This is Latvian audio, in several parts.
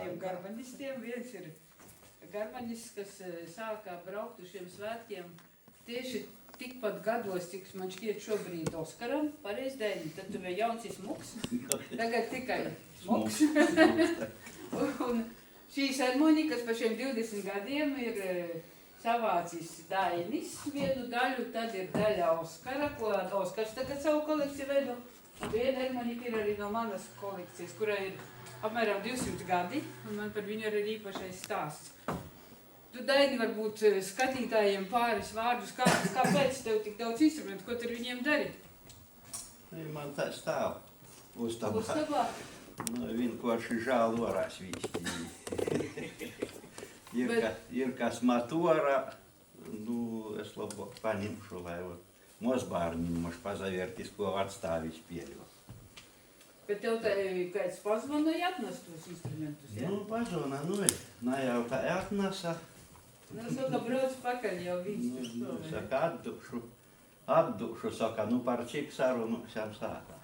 tādiem garmaņistiem. Viens ir garmaņists, kas sākā braukt uz šiem svētkiem tieši tikpat gados, cik man šķiet šobrīd Oskaram, pareiz dēļ, tad tu vēl jauns ir smuks, tagad tikai smuks. Un šīs harmoņikas par šiem 20 gadiem ir savācis Dainis vienu daļu, tad ir daļa Oskara, ko Oskars tagad savu kolekciju veido. Un viena harmoņika ir arī no manas kolekcijas, kurai ir apmēram 200 gadi, un man par viņu ir īpašais stāsts. Tu, Daini, varbūt skatītājiem pāris vārdus, kāpēc tev tik daudz instrumentu, ko tu ar viņiem dari? Man tā stāv uztabā. Uztabā? Nu, vienkārši žēl orās vīsti. Ir kas matora, nu, es labāk paņemšu, lai mozbārniņu moš pazavērtis, ko atstāvis pieļo. Bet tev kāds pazvanoja atnest tos instrumentus, ja? Nu, pazvana, nu, jau tā atnesa. Nu, saka, brauc pakaļ jau viss. Nu, saka, atdukšu, saka, nu, par cik sarunu šam sātā.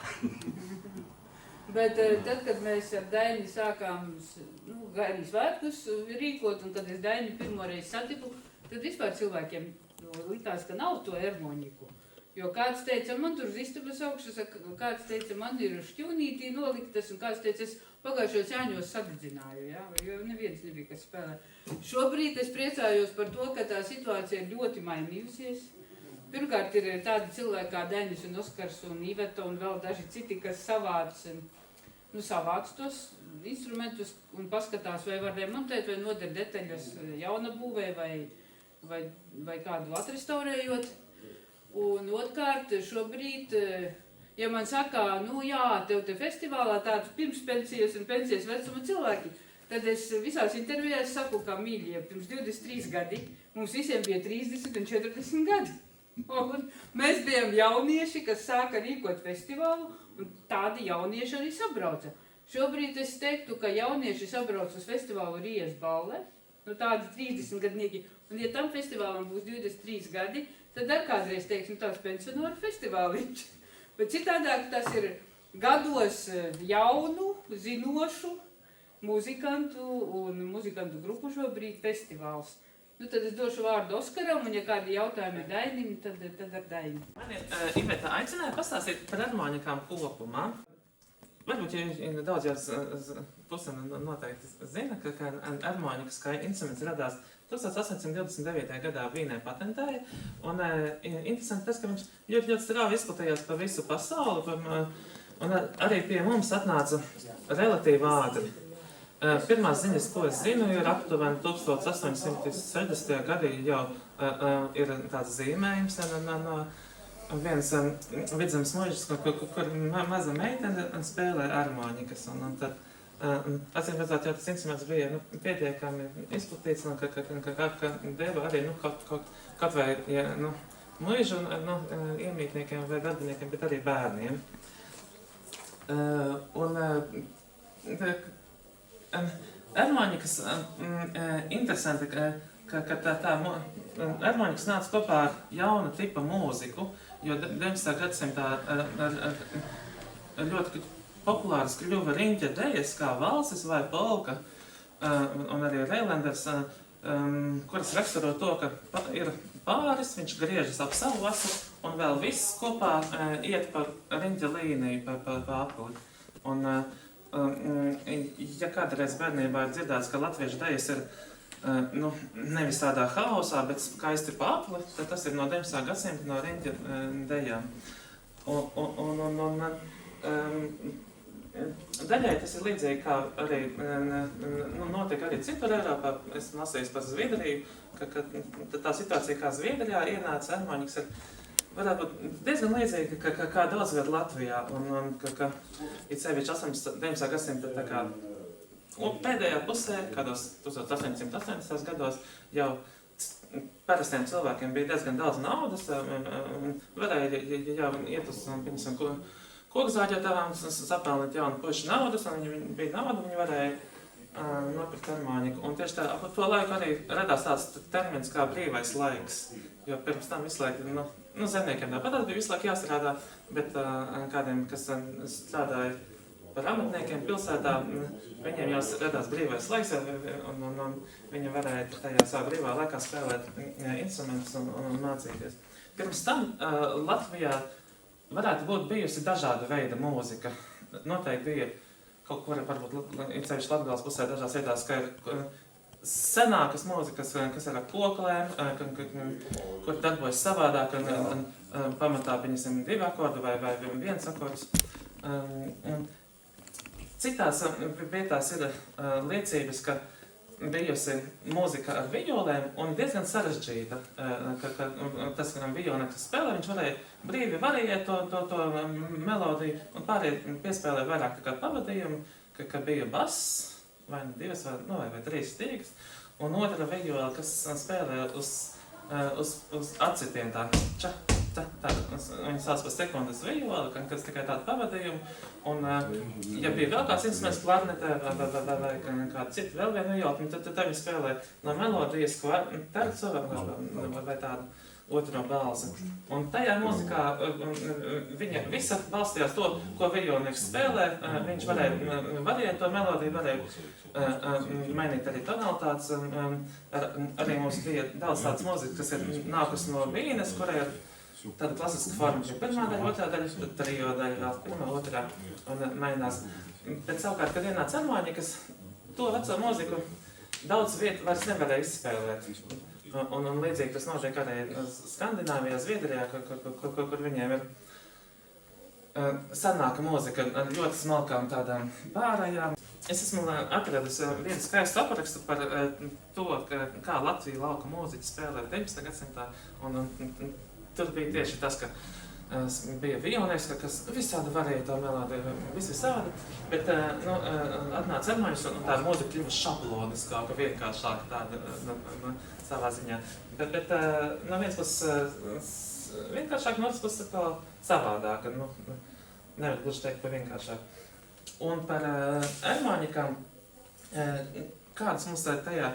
Bet tad, kad mēs ar Daini sākām Gaidīs svētkus rīkot, un kad es Daini pirmoreiz satiku, tad vispār cilvēkiem likās, ka nav to harmoņiku. Jo kāds teica, man tur uz istabas augšas, kāds teica, man ir šķūnītī noliktas, un kāds teica, es pagājušos Jāņos sadedzināju, ja? Jo neviens nebija, kas spēlē. Šobrīd es priecājos par to, ka tā situācija ir ļoti mainījusies. Pirmkārt ir tādi cilvēki kā Dainis un Oskars un Iveta un vēl daži citi, kas savāc tos instrumentus un paskatās, vai var remontēt, vai noder detaļas jauna būvē, vai kādu atrestaurējot. Un otrkārt, šobrīd, ja man saka, nu jā, tev te festivālā tāds pirms pensijas un pensijas vecuma cilvēki, tad es visās intervijās saku, kā mīļie, pirms 23 gadi, mums visiem bija 30 un 40 gadi. Un mēs bijām jaunieši, kas sāka rīkot festivālu, un tādi jaunieši arī sabrauca. Šobrīd es teiktu, ka jaunieši sabrauc uz festivālu Rijas Balle, tādi 30 gadnieki, un ja tam festivālam būs 23 gadi, tad ar kādreiz teiks, tāds pensionāru festivāliņš. Bet citādāk tas ir gados jaunu, zinošu muzikantu un muzikantu grupu šobrīd festivāls. Tad es došu vārdu Oskaram, un ja kādi jautājumi ir Dainim, tad ar Daini. Mani Iveta aicināja pastāstīt par harmoņikām kopumā. Varbūt, ja daudz jau puse noteikti zina, ka harmoņikas kā instruments radās 1829. gadā Vīnē patentēja, un interesanti tas, ka viņš ļoti strauji izplatījās pa visu pasauli, un arī pie mums atnāca relatīvi ātri. Pirmās ziņas, ko es zinu, ir aptuveni 1860. gadī jau ir tāds zīmējums no viens vidzemes muižas, kur maza meitene spēlē harmoņikas, un tad acīm redzot, jau tas instruments bija pietiekami izplatīts, un ka deva arī kaut vai muižu iemītniekiem vai darbiniekiem, bet arī bērniem. Harmoņikas interesanti, ka tā harmoņikas nāca kopā ar jauna tipa mūziku, jo 19. gadsimtā ļoti populāras kļuva riņķa dejas, kā valsis vai polka, un arī Reilanders, kuras raksturo to, ka ir pāris, viņš griežas ap savu asu, un vēl viss kopā iet par riņķa līniju, pa apli. Un, ja kādreiz bērnībā ir dzirdēts, ka latviešu dejas ir nevis tādā haosā, bet skaisti pa apli, tad tas ir no 19. gadsimta no riņķa dejām. Daļai tas ir līdzīgi, kā arī notika arī citur Eiropā. Es lasīju par Zviedriju, ka tā situācija kā Zviedrijā ienāca harmoņikas ir varētu būt diezgan līdzīga, kā daudz viet Latvijā. Un ka it sevišķi 19. gadsimta tā kā pēdējā pusē, kādos 1880. gados, jau parastiem cilvēkiem bija diezgan daudz naudas, varēja jau iet uz, piemēram, kokzāģētājām, sapelnīt jaunu pušu naudas, un viņi bija nauda, viņi varēja nopirkt harmoņiku. Un tieši tā, ap to laiku arī radās tāds termins kā brīvais laiks, jo pirms tam visu laiku, zemniekiem tāpat bija visu laiku jāstrādā, bet kādiem, kas strādāja par amatniekiem pilsētā. Viņiem jau radās brīvais laiks, un viņi varēja tajā savā brīvā laikā spēlēt instrumentus un mācīties. Pirms tam Latvijā varētu būt bijusi dažāda veida mūzika. Noteikti bija kaut kur, varbūt ceļš Latgales pusē dažās vietās, ka ir senākas mūzikas, kas ir ar koklēm, kur darbojas savādāk, un pamatā, pieņemsim, 2 akordi vai 1 akords. Citās vietās ir liecības, ka bijusi mūzika ar vijolēm un diezgan sarežģīta, ka tas, kad vijolnieks spēlē, viņš varēja brīvi variēt to melodiju un pārējie piespēlē vairāk kā pavadījumu, ka bija bass, vai 2 vai 3 stīgas, un otra vijola, kas spēlē uz acitiem tā, viņi sauc par sekundes vijola, kas tikai tādu pavadījumu, un ja bija vēl kāds instruments klarnetē vai kāda cita vēl viena vijola, tad viņi spēlē no melodijas tercu vai tādu otro balsi. Un tajā mūzikā viņa visa balstījās to, ko vijolnieks spēlē, viņš varēja variēt to melodiju, varēja mainīt arī tonalitātes. Arī mums bija daudz tādas mūzikas, kas ir nākus no Vīnes, kurai ir tāda klasiska forma, ka pirmā daļa, otrā daļa, tad trio daļa, pirmā, otrā, un mainās. Bet savukārt, kad ienāca harmonikas, to veco mūziku daudz vietu vairs nevarēja izspēlēt. Un līdzīgi tas notiek arī Skandināvijā, Zviedrijā, kur viņiem ir senāka mūzika ar ļoti smalkām tādām pārējām. Es esmu atradis vienu skaistu aprakstu par to, kā Latvija lauka mūziķi spēlē 19. gadsimtā. Un tur bija tieši tas, ka bija vijolnieks, kas visādi varēja to melodiju, visādi, bet atnāca harmoņas un tā mūzika kļuva šabloniskāka, vienkāršāka tāda savā ziņā. Bet no vienas puses vienkāršāk, no otras puses savādāk, nevar gluži teikt par vienkāršāk. Un par harmoņikām, kādas mums tajā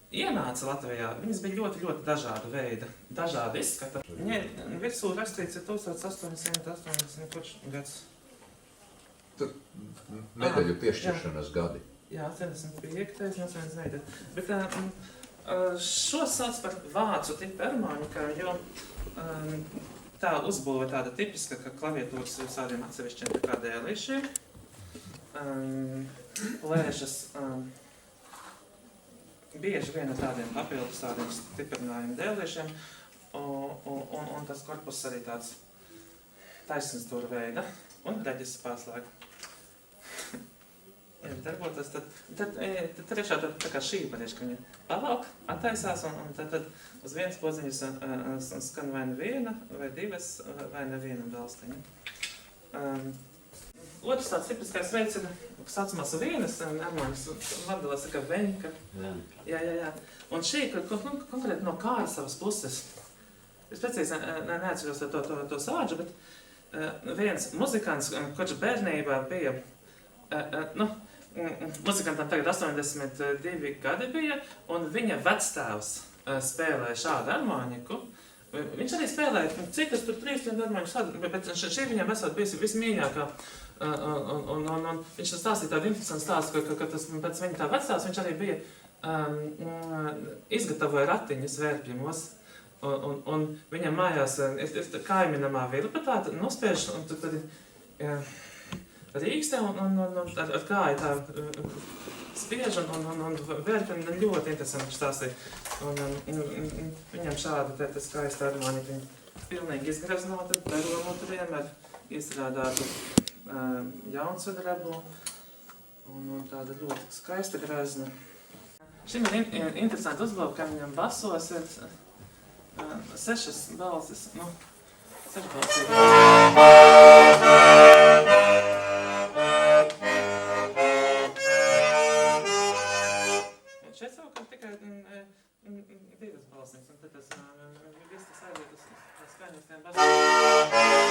ienāca Latvijā, viņas bija ļoti, ļoti dažāda veida, dažāda izskata. Viņai virsū rakstīts ir 1880 gads. Tur medaļu piešķiršanas gadi. Jā, 85. un 89. Bet šo sauc par vācu tipu harmoņikām, jo tā uzbūve tāda tipiska, ka klaviatūras ir visādiem atsevišķiem dēlīšiem, plēšas bieži vien ar tādiem papildus tādiem stiprinājumu dēlīšiem, un tas korpus arī tāds taisnstūra veida un reģis pārslēga. Ja darbotos, tad trešā tā kā šī parieši, ka viņa pavalk, attaisās, un tad uz vienas podziņas skan vai viena, vai 2, vai neviena balstiņa. Otrs tāds tipiskais veids ir, kas saucamās vienas harmoņas, vardalās kā veņka. Jā. Un šī, konkrēti no Kārsavas puses, es precīzi neatceros to sāģu, bet viens muzikants, kurš bērnībā bija, muzikantam tagad 82 gadi bija, un viņa vectēvs spēlēja šādu harmoniku. Viņš arī spēlēja citas, tur 3 harmonikas, bet šī viņam esot bijusi vismīļākā. Un viņš stāstīja tādu interesantu stāstu, ka tas pēc viņa tā vectēvs, viņš arī bija izgatavoja ratiņus vērpjumos. Un viņam mājās ir kaiminamā vilpa tāda nospiež, un tad rīkstē un ar kāju tā spiež un vērpjumi ļoti interesanti stāstīja. Viņam šāda te skaista harmonika, viņa pilnīgi izgraznota, peromotriem ar izstrādātu jaunsudrabu un tāda ļoti skaista grazna. Šim ir interesanti uzbūve, ka viņam basos ir 6 balsis, 6 balsis. Šeit savukārt tikai 2 balsnīgs, un tad tas viss tas aiziet uz skaņastiem balsnīgs.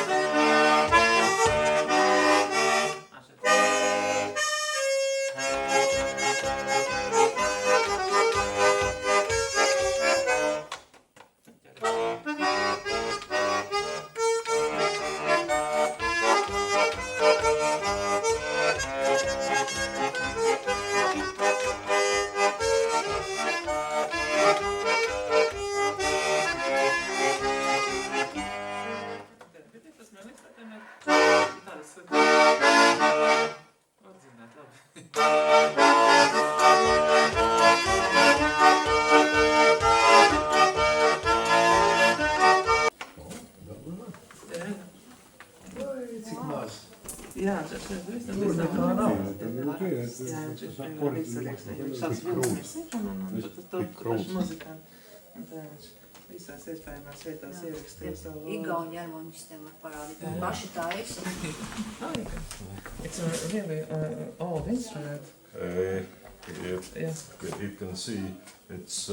Visās iespējamās vietās ierakstīju savu valodu. Igauņu harmonistiem var parādīt. Paši tā esi. It's a really old instrument. Yes. You can see it's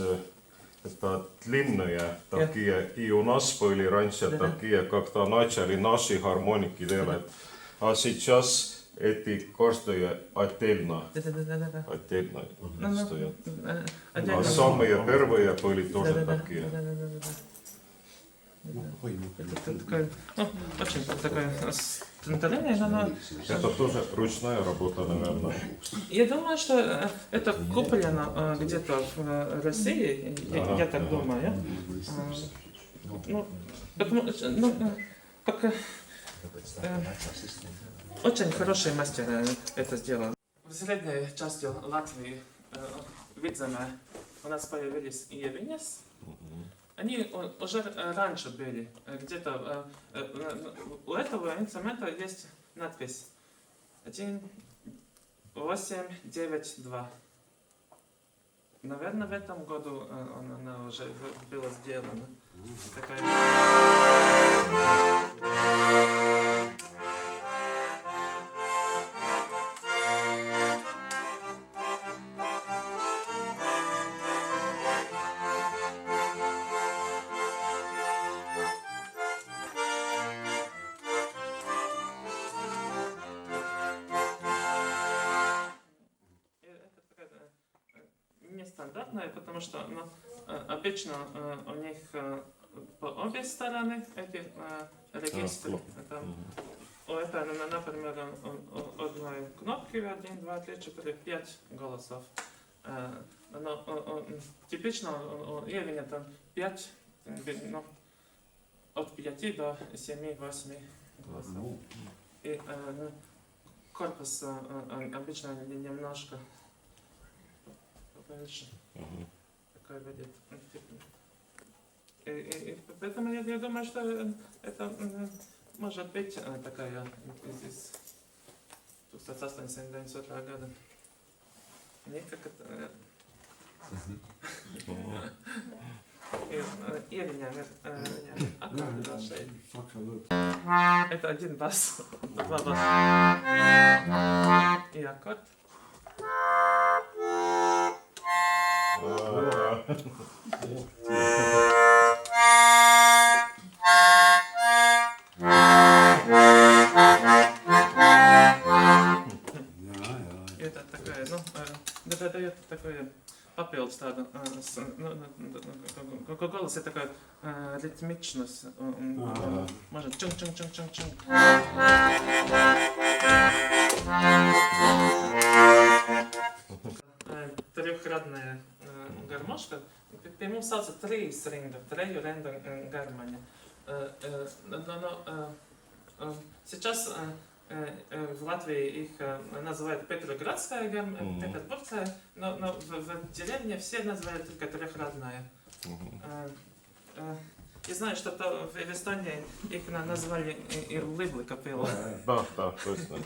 это длинная, такие, и у нас были раньше такие, когда начали наши гармоники делать. А сейчас эти каждая отдельно стоят. А самые первые были тоже такие. Это такая, ну, очень такая строение, но Это тоже ручная работа, наверное. я думаю, что это куплено где-то в России, я так думаю. Ну, потому, как очень хороший мастер это сделал. В средней части Латвии, Видземе, у нас появились Евинес. Они уже раньше были. Где-то у этого инструмента есть надпись 1892. Наверное, в этом году она уже была сделана. Такая... Нестандартная, потому что обычно у них по обе стороны эти регистры. У этого, например, одной кнопки 1, 2, 3, 4, 5 голосов. Но типично у Евиня там 5, ну, от 5 до 7-8 голосов. И корпус обычно немножко повыше. Такой будет. И поэтому я думаю, что это может быть такая из 1982 года. Мне как это... Это один бас, два баса и аккорд. Это такая, ну, это дает такое papildus tādu голос, это такая ритмичность. Может чунг-чунг-чунг-чунг-чунг. Трехрадная гармошка. Pie mums sauca trīs rindu, treju rendu гармония. Сейчас в Латвии их называют Петроградская гармония, Петербургская, но в деревне все называют только трехрадная. Я знаю, что в Эстонии их назвали Ирлибли капелла. Да, точно.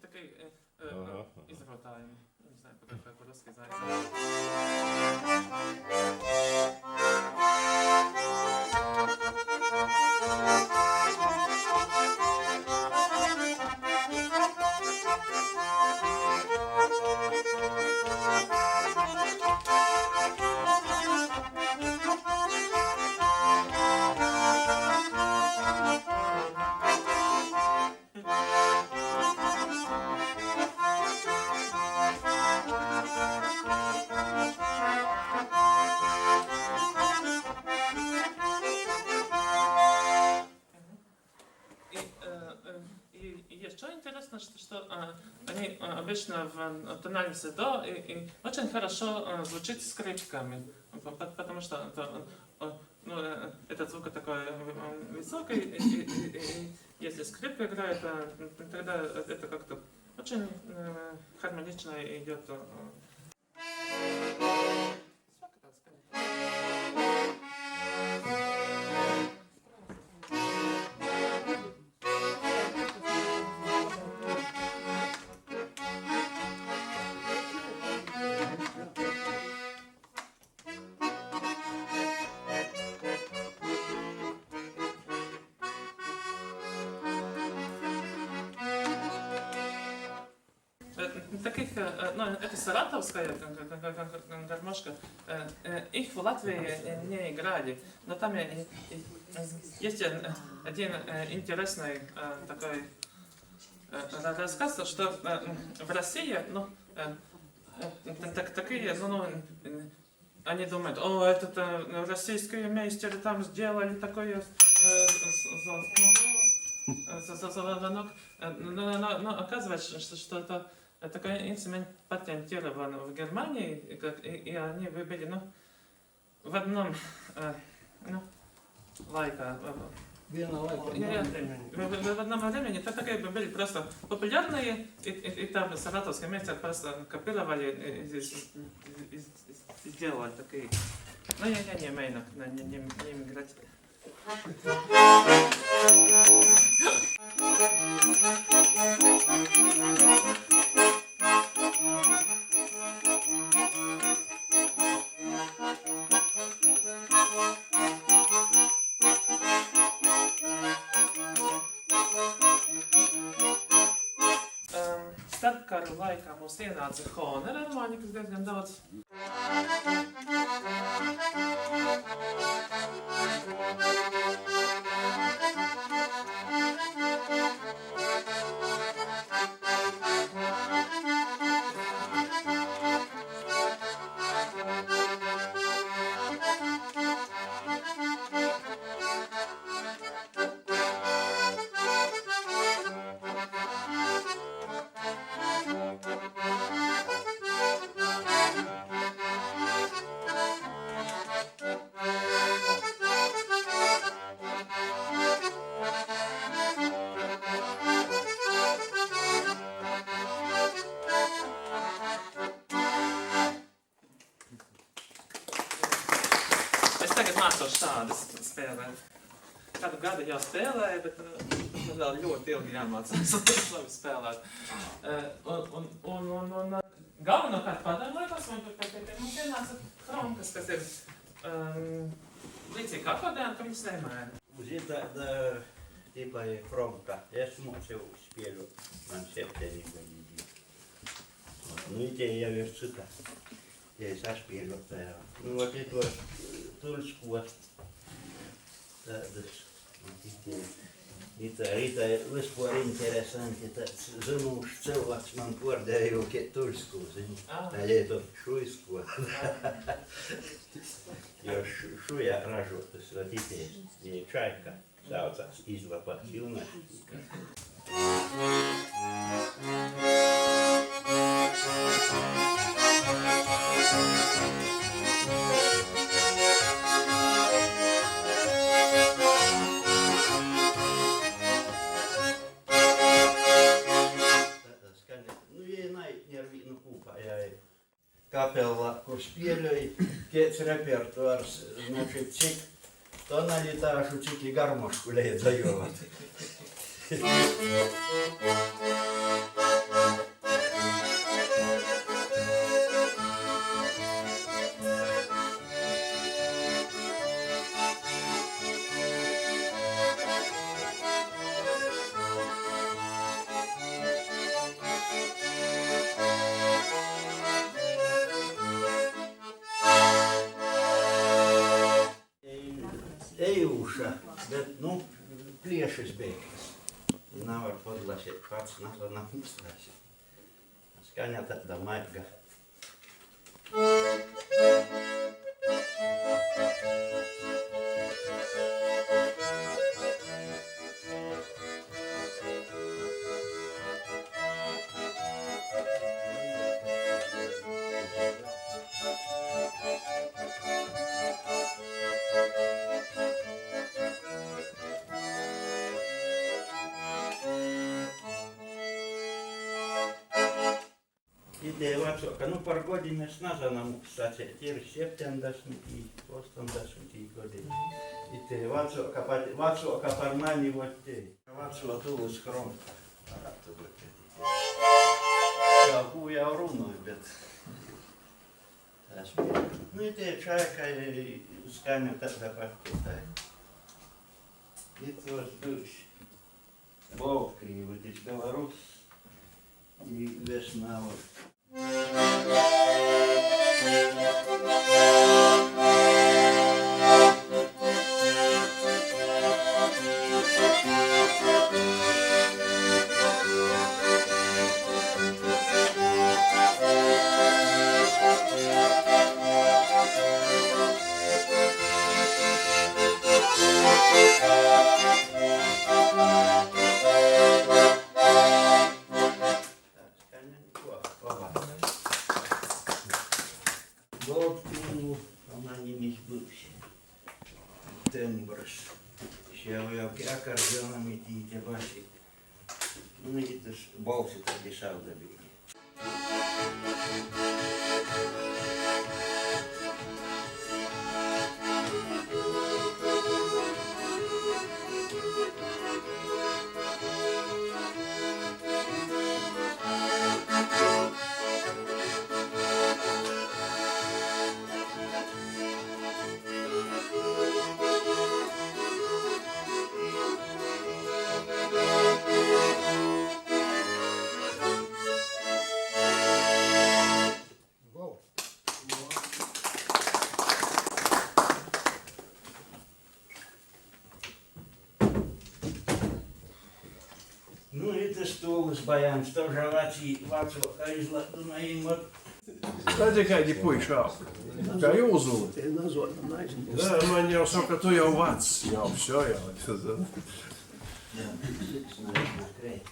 Такий ізротаєм. Не знаю, по-русски називається. еще интересно, что они обычно в тональности до и очень хорошо звучит скрипками, потому что этот звук такой высокий, и если скрипка играет, тогда это как-то очень гармонично идет. Таких, это саратовская гармошка, их в Латвии не играли, но там есть один интересный такой рассказ, что в России, такие, они думают, это российские мейстеры там сделали такое звонок, но оказывается, что это такой инструмент патентирован в Германии, и они выбили, в одном лайка. В одном времени это такие были просто популярные, и там саратовские мастера просто копировали и сделали такие. Но я не умею на ним играть. Starpkaru laikā mums ienāca Honera harmonikas diezgan daudz. Es tagad mācos šādas spēlēt. Kādu gadu jau spēlēju, bet man vēl ļoti ilgi jāmācās labi spēlēt. Un galvenokārt padomu laikos man mums ienāca kromkas, kas ir līdzīgi akordeonam, ka viņas nemaina. Uz tāda tipa kromka. Es moceu spēļu man 7 gadīgi. Ideja jau ir cita. Ja saspēlētāja. Вот это Тульского tādas tā vispār interesanti, tāds zinošs cilvēks man pārdēja jau Tuļsku, zini. Tā ir Šuisko. Jo šujā ražotas, vat itēs, ja čaika saucās izvapāts jūnaši. Kapela, kur spēļoja, kiec repertuārs, cik tonalitāšu, cik I garmošku leidza jovat. Ejuša, bet, pliešas beigtas. Nevar podlasīt pats, nav uzstāsīt. Skaņa tāda maiga. Ideja vecāka, nu par godiem mēs nezinām, sacīt, ir 70, 80 gadi. Ideja vecāka par mani, vot te. Vecā tuvus kromta varētu būt. Jau ko jau runāju, bet tas bija. Nu, ideja čaika skaņa tāda pati tā. Tos būs Baltkrievija, bet Belarus и Весна. Baltkrievija, она не мисс бывшая. Тембрс. Сейчас я аккордеонами те баши. Ну, это ж балсы так дешал добили. Ну, это стол с баян, что же вацока izlaidunaimot. Tā ir tikai puiši āp. Kā jūzuli. Jā, man jau saka, tu jau vecs. Jau, jau. Jā, cits nav krēt.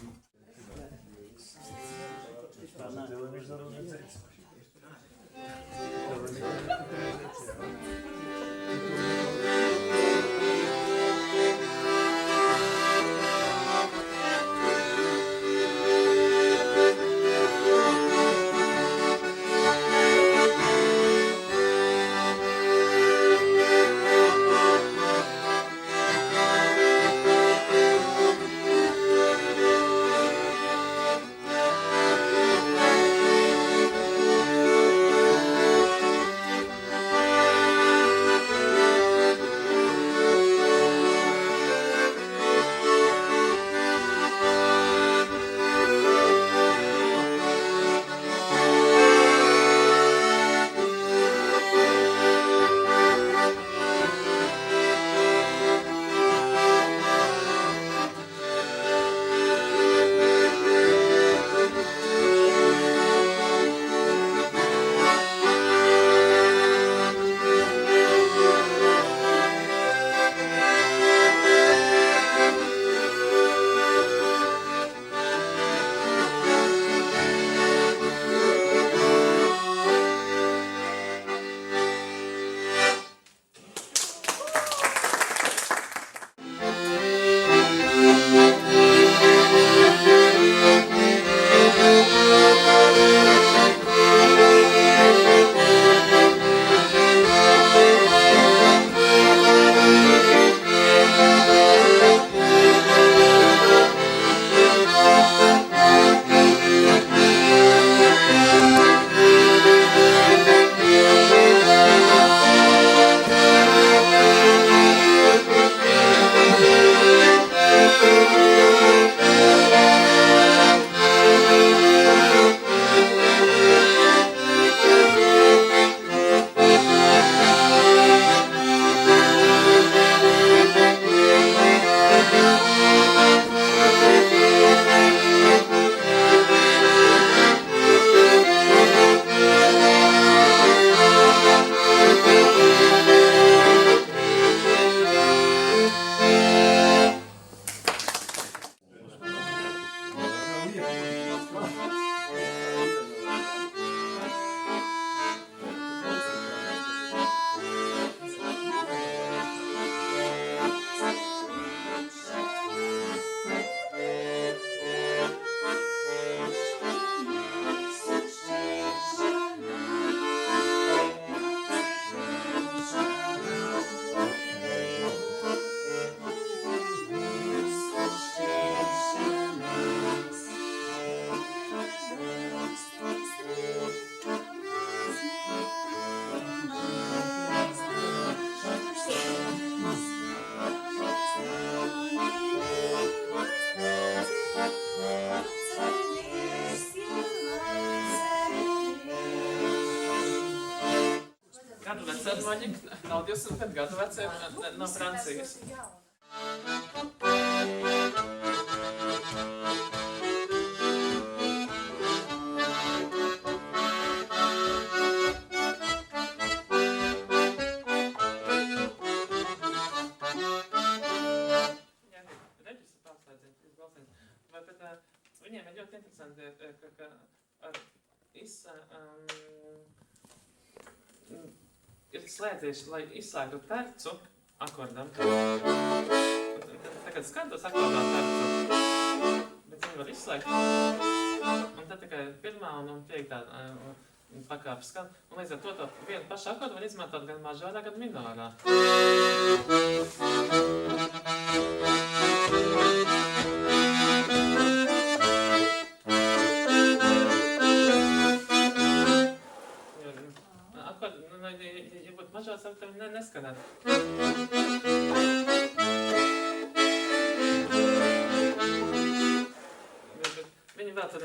Thank you. Ermoņika nav 200 gadu veciem no Francijas. Viņiem ir ļoti interesanti, ka ir slēdzīši, lai izslēgtu tercu akordam. Tagad skan tos akordā tercu, bet viņi var izslēgt. Un tad tikai pirmā un piektā pakāpe skan. Un līdz ar to vienu pašu akordu var izmantot gan mažorā, gan minorā. Ja būtu mažās, tad tev neskanētu. Viņi vēl tad,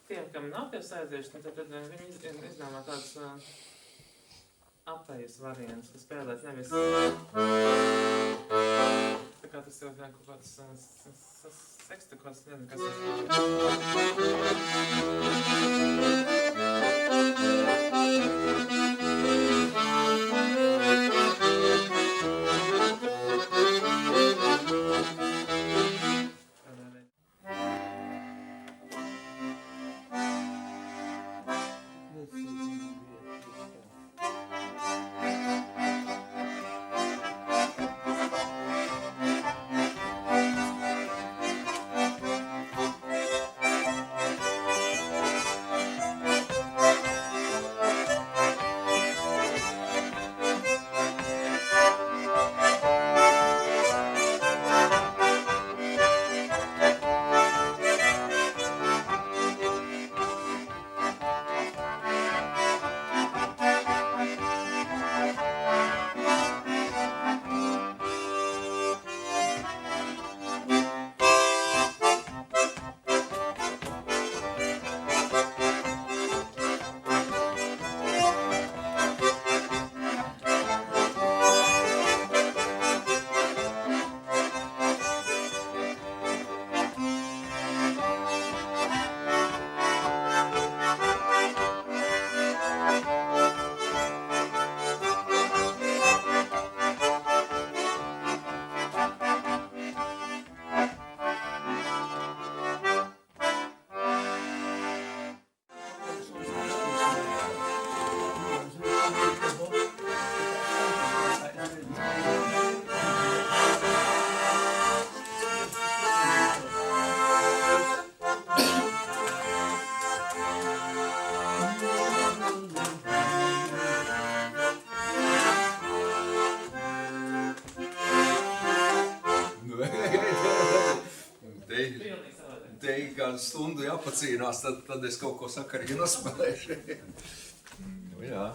tiem, kam nav piesaistījuši, tad viņi izdomā tādus apējas variants, kas spēlēt nevis. Tā kā tas jau kaut kāds seksta, kaut kāds nezinu, kas Te kādu stundu jāpacīnās, tad es kaut ko sakarīgi nospēlēšu. Nu, jā.